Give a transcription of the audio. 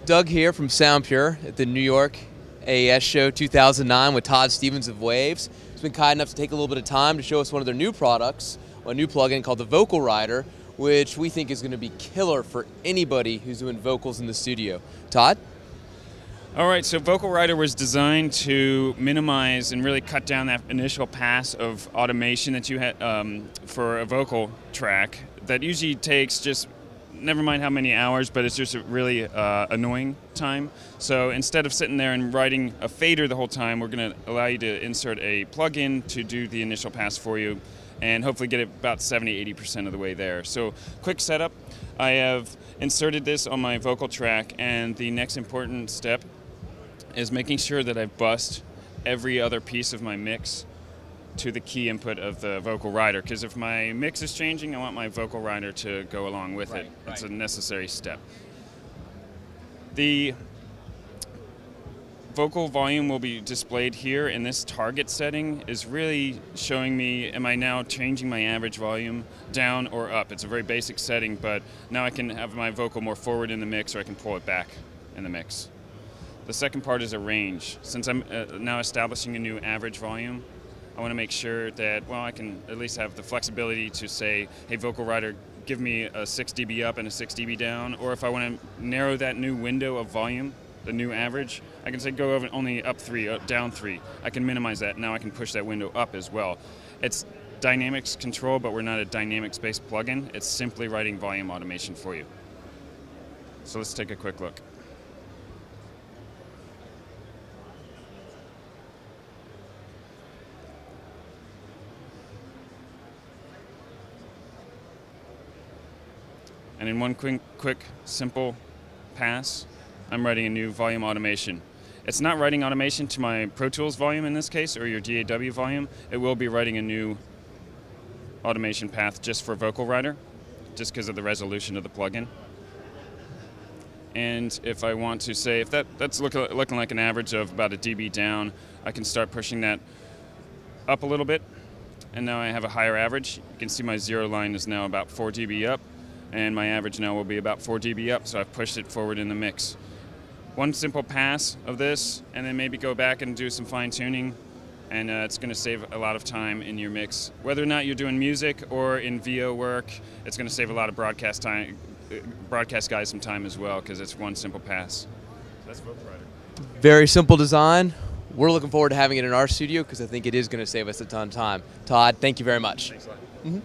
Doug here from SoundPure at the New York AES show 2009 with Todd Stevens of Waves. He's been kind enough to take a little bit of time to show us one of their new products, a new plugin called the Vocal Rider, which we think is going to be killer for anybody who's doing vocals in the studio. Todd? All right, so Vocal Rider was designed to minimize and really cut down that initial pass of automation that you had for a vocal track that usually takes just, never mind how many hours, but it's just a really annoying time. So instead of sitting there and writing a fader the whole time, we're going to allow you to insert a plugin to do the initial pass for you and hopefully get it about 70–80% of the way there. So quick setup, I have inserted this on my vocal track, and the next important step is making sure that I bust every other piece of my mix to the key input of the Vocal Rider, because if my mix is changing, I want my Vocal Rider to go along with it. It's a necessary step. The vocal volume will be displayed here, and this target setting is really showing me, am I now changing my average volume down or up? It's a very basic setting, but now I can have my vocal more forward in the mix, or I can pull it back in the mix. The second part is a range. Since I'm now establishing a new average volume, I want to make sure that, well, I can at least have the flexibility to say, hey, Vocal Rider, give me a 6 dB up and a 6 dB down. Or if I want to narrow that new window of volume, the new average, I can say go over only up 3, down 3. I can minimize that. Now I can push that window up as well. It's dynamics control, but we're not a dynamics-based plugin. It's simply writing volume automation for you. So let's take a quick look. And in one quick, simple pass, I'm writing a new volume automation. It's not writing automation to my Pro Tools volume in this case, or your DAW volume. It will be writing a new automation path just for Vocal Rider, just because of the resolution of the plugin. And if I want to say, if that's looking like an average of about a dB down, I can start pushing that up a little bit. And now I have a higher average. You can see my zero line is now about 4 dB up, and my average now will be about 4 dB up, so I've pushed it forward in the mix. One simple pass of this, and then maybe go back and do some fine tuning, and it's going to save a lot of time in your mix. Whether or not you're doing music or in VO work, it's going to save a lot of broadcast guys some time as well, because it's one simple pass. So that's Vocal Rider. Very simple design. We're looking forward to having it in our studio because I think it is going to save us a ton of time. Todd, thank you very much. Thanks a lot. Mm-hmm.